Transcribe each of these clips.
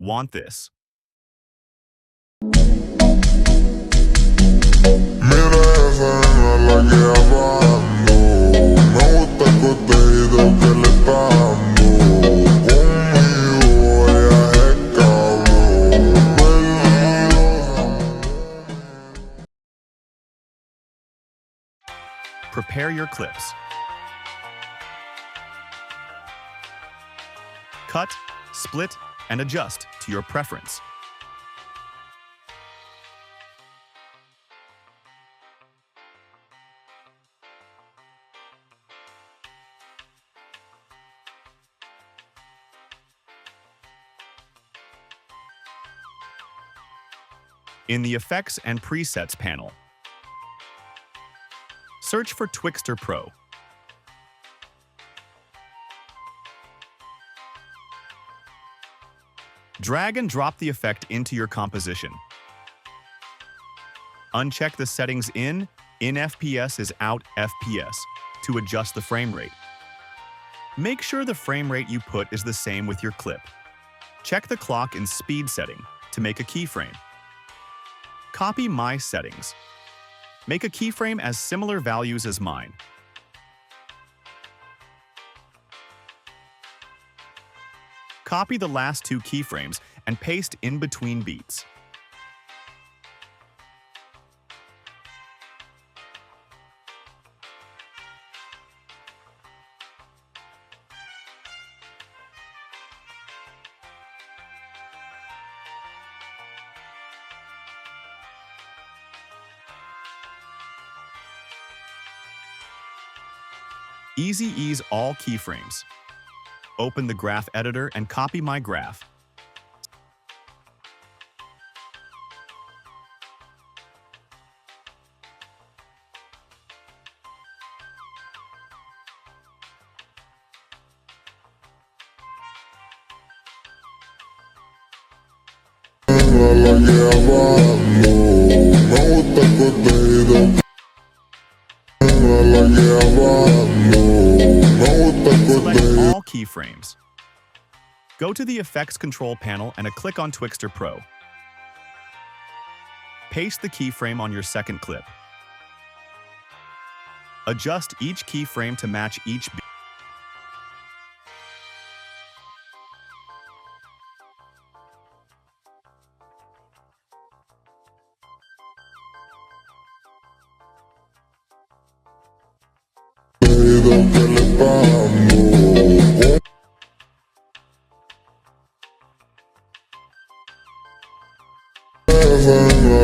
Want this? Mira esa nena la que hablando. Me gusta el contenido que le está dando. Conmigo ella es cabrón. Prepare your clips. Cut, split, and adjust to your preference. In the Effects and Presets panel, search for Twixtor-Pro. Drag and drop the effect into your composition. Uncheck the settings in FPS is out FPS to adjust the frame rate. Make sure the frame rate you put is the same with your clip. Check the clock in speed setting to make a keyframe. Copy my settings. Make a keyframe as similar values as mine. Copy the last two keyframes and paste in between beats. Easy ease all keyframes. Open the graph editor and copy my graph. La que hablando. Me gusta el contenido. La que hablando. Select all keyframes. Go to the Effects Control panel and click on Twixtor-Pro. Paste the keyframe on your second clip. Adjust each keyframe to match each beat.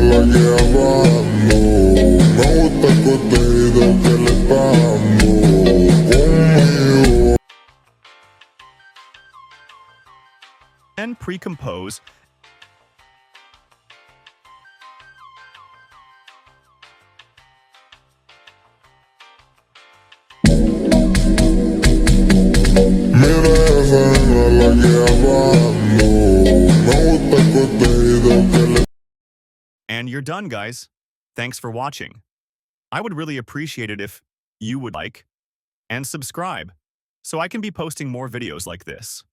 La que hablando. Me gusta el contenido que le está dando. Conmigo. And pre-compose. Mira esa nena la que hablando. Me gusta el contenido que le. And you're done, guys. Thanks for watching. I would really appreciate it if you would like and subscribe so I can be posting more videos like this.